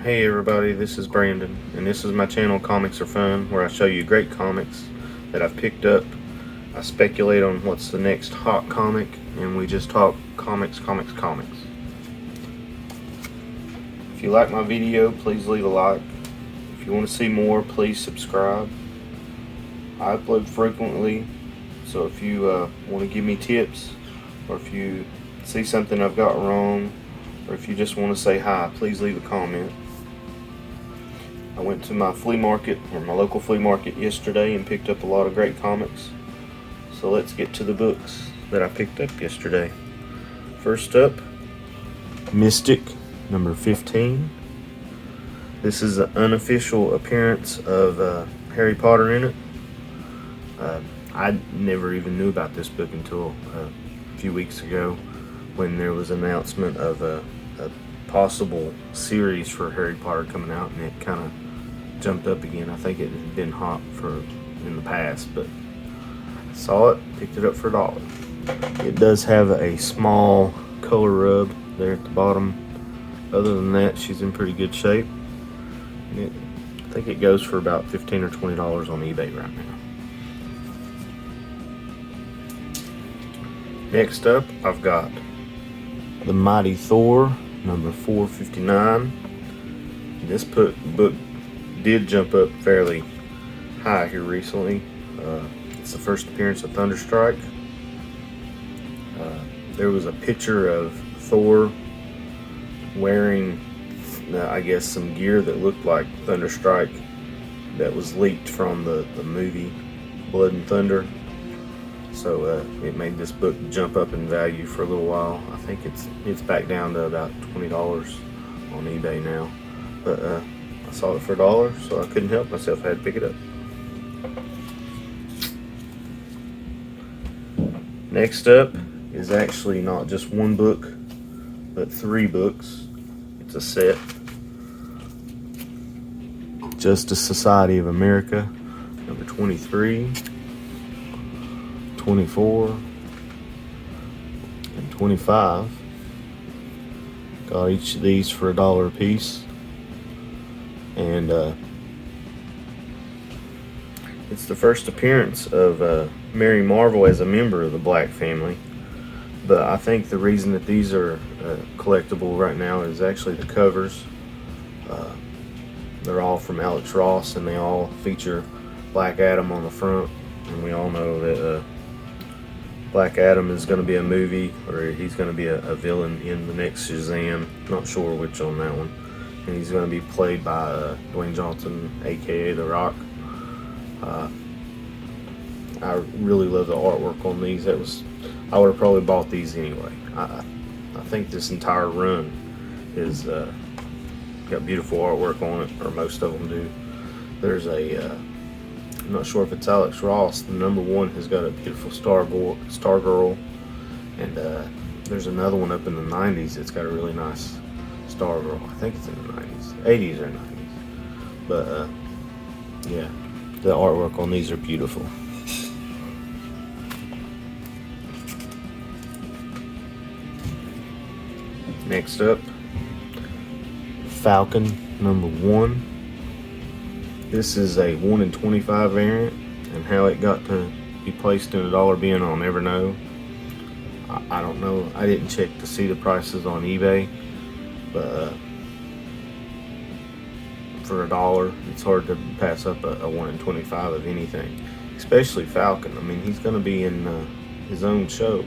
Hey everybody, this is Brandon, and this is my channel Comics Are Fun, where I show you great comics that I've picked up. I speculate on what's the next hot comic, and we just talk comics. If you like my video, please leave a like. If you want to see more, please subscribe. I upload frequently, so if you want to give me tips, or if you see something I've got wrong, or if you just want to say hi, please leave a comment. I went to my flea market, or my local flea market yesterday, and picked up a lot of great comics. So let's get to the books that I picked up yesterday. First up, Mystic, number 15. This is an unofficial appearance of Harry Potter in it. I never even knew about this book until a few weeks ago, when there was an announcement of a possible series for Harry Potter coming out, and it kind of jumped up again. I think it had been hot in the past, but I saw it, picked it up for $1. It does have a small color rub there at the bottom. Other than that, she's in pretty good shape. I think it goes for about $15 or $20 on eBay right now. Next up, I've got The Mighty Thor, number 459. This book did jump up fairly high here recently. It's the first appearance of Thunderstrike. There was a picture of Thor wearing, I guess, some gear that looked like Thunderstrike that was leaked from the movie Blood and Thunder. So it made this book jump up in value for a little while. I think it's back down to about $20 on eBay now. But I saw it for $1, so I couldn't help myself. I had to pick it up. Next up is actually not just one book, but 3 books. It's a set. Justice Society of America, number 23. 24 and 25. Got each of these for $1 a piece, and it's the first appearance of Mary Marvel as a member of the Black family. But I think the reason that these are collectible right now is actually the covers. They're all from Alex Ross, and they all feature Black Adam on the front, and we all know that Black Adam is going to be a movie, or he's going to be a villain in the next Shazam. Not sure which on that one. And he's going to be played by Dwayne Johnson, aka The Rock. I really love the artwork on these. I would have probably bought these anyway. I think this entire run is got beautiful artwork on it, or most of them do. There's I'm not sure if it's Alex Ross. The number 1 has got a beautiful Star Girl, and there's another one up in the 90s. It's got a really nice Star Girl. I think it's in the 90s, 80s or 90s. But yeah, the artwork on these are beautiful. Next up, Falcon, number 1. This is a 1 in 25 variant, and how it got to be placed in $1 bin, I'll never know. I don't know. I didn't check to see the prices on eBay, but for $1, it's hard to pass up a 1 in 25 of anything, especially Falcon. I mean, he's going to be in his own show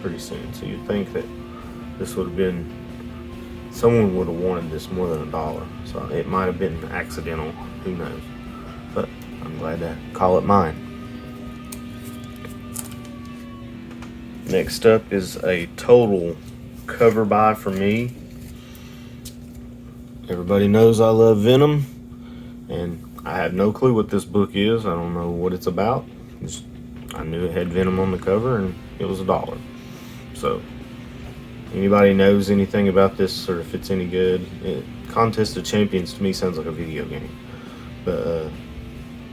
pretty soon, so you'd think that this would have been, someone would have wanted this more than $1, so it might have been accidental. Who knows? But I'm glad to call it mine. Next up is a total cover buy for me. Everybody knows I love Venom, and I have no clue what this book is. I don't know what it's about. I knew it had Venom on the cover, and it was $1. So anybody knows anything about this, or if it's any good? Contest of Champions to me sounds like a video game, but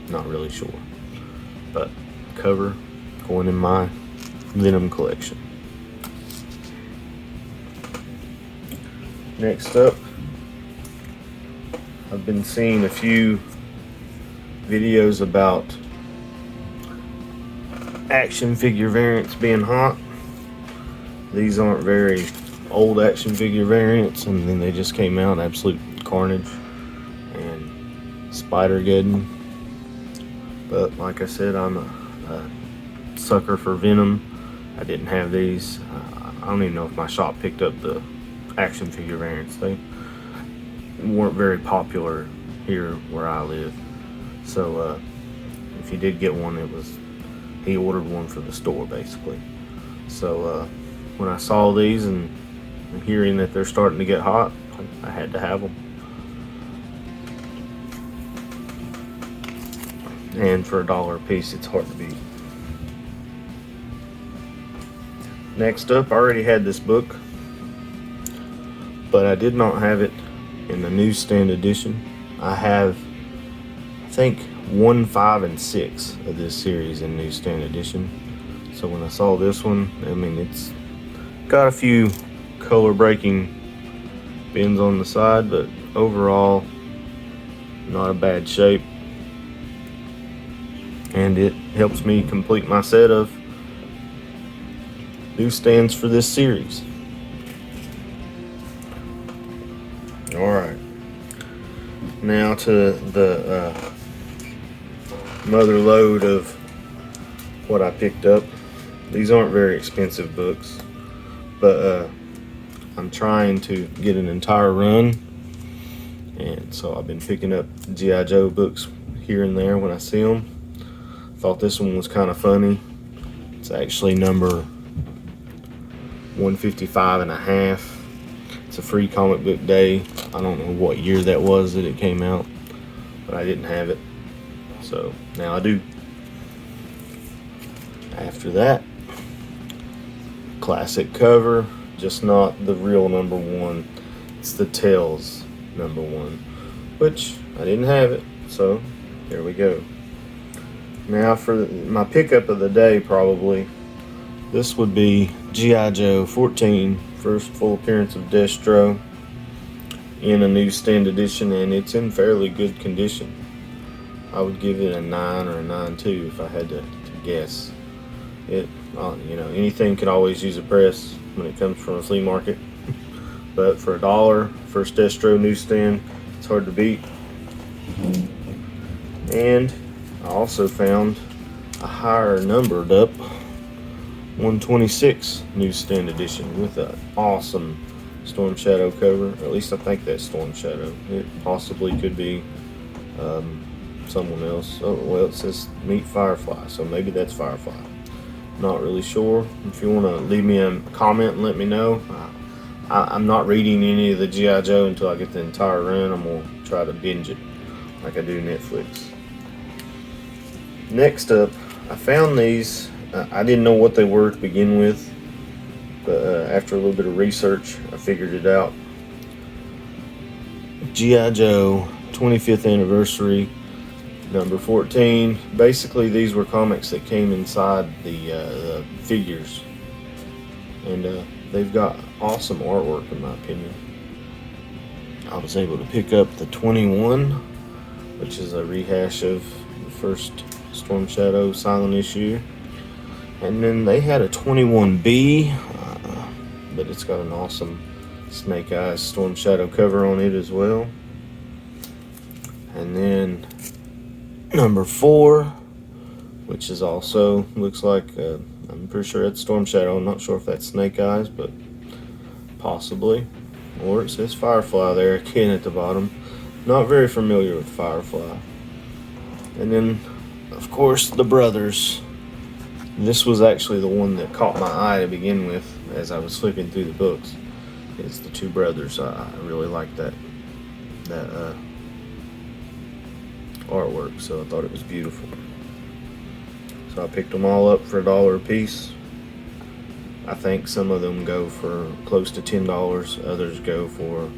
not really sure. But cover going in my Venom collection. Next up, I've been seeing a few videos about action figure variants being hot. These aren't very old action figure variants, and then they just came out, absolute carnage and Spider-Geddon. But like I said, I'm a sucker for Venom. I didn't have these. I don't even know if my shop picked up the action figure variants. They weren't very popular here where I live. So if he did get one, he ordered one for the store basically. So when I saw these and hearing that they're starting to get hot, I had to have them. And for $1 a piece, it's hard to beat. Next up, I already had this book, but I did not have it in the newsstand edition. I have, I think, 1, 5, and 6 of this series in newsstand edition. So when I saw this one, I mean, it's got a few color breaking bends on the side, but overall, not a bad shape. And it helps me complete my set of newsstands for this series. Alright, now to the mother load of what I picked up. These aren't very expensive books, but I'm trying to get an entire run, and so I've been picking up G.I. Joe books here and there when I see them. Thought this one was kind of funny. It's actually number 155 and a half. It's a free comic book day. I don't know what year that was that it came out, but I didn't have it, so now I do. After that, classic cover, just not the real number 1. It's the Tales number 1, which I didn't have it, so here we go. Now for my pickup of the day, probably, this would be G.I. Joe 14, first full appearance of Destro in a newsstand edition, and it's in fairly good condition. I would give it a 9 or a 9.2 if I had to guess. It, you know, anything could always use a press when it comes from a flea market, but for $1, first Destro newsstand, it's hard to beat. And I also found a higher numbered up 126 newsstand edition with an awesome Storm Shadow cover. Or at least I think that's Storm Shadow. It possibly could be someone else. Oh, well, it says Meet Firefly, so maybe that's Firefly. Not really sure. If you want to leave me a comment and let me know. I'm not reading any of the G.I. Joe until I get the entire run. I'm going to try to binge it like I do Netflix. Next up, I found these. I didn't know what they were to begin with, but after a little bit of research, I figured it out. G.I. Joe 25th anniversary, number 14. Basically, these were comics that came inside the figures, and they've got awesome artwork in my opinion. I was able to pick up the 21, which is a rehash of the first Storm Shadow silent issue, and then they had a 21B, but it's got an awesome Snake Eyes Storm Shadow cover on it as well. And then number 4, which is also looks like I'm pretty sure it's Storm Shadow. I'm not sure if that's Snake Eyes, but possibly. Or it says Firefly there again at the bottom. Not very familiar with Firefly. And then, of course, the brothers. This was actually the one that caught my eye to begin with as I was flipping through the books. It's the two brothers. I really like that artwork, so I thought it was beautiful. So I picked them all up for $1 a piece. I think some of them go for close to $10. Others go for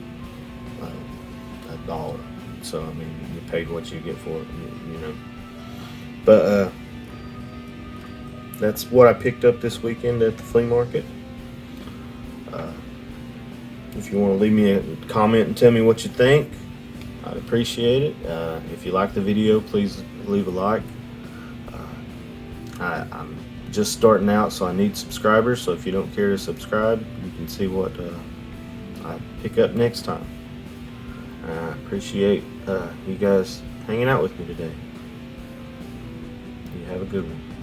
$1. So I mean, you paid what you get for it, you know. But that's what I picked up this weekend at the flea market. If you want to leave me a comment and tell me what you think, I'd appreciate it. If you like the video, please leave a like. I'm just starting out, so I need subscribers. So if you don't care to subscribe, you can see what I pick up next time. I appreciate you guys hanging out with me today. You have a good one.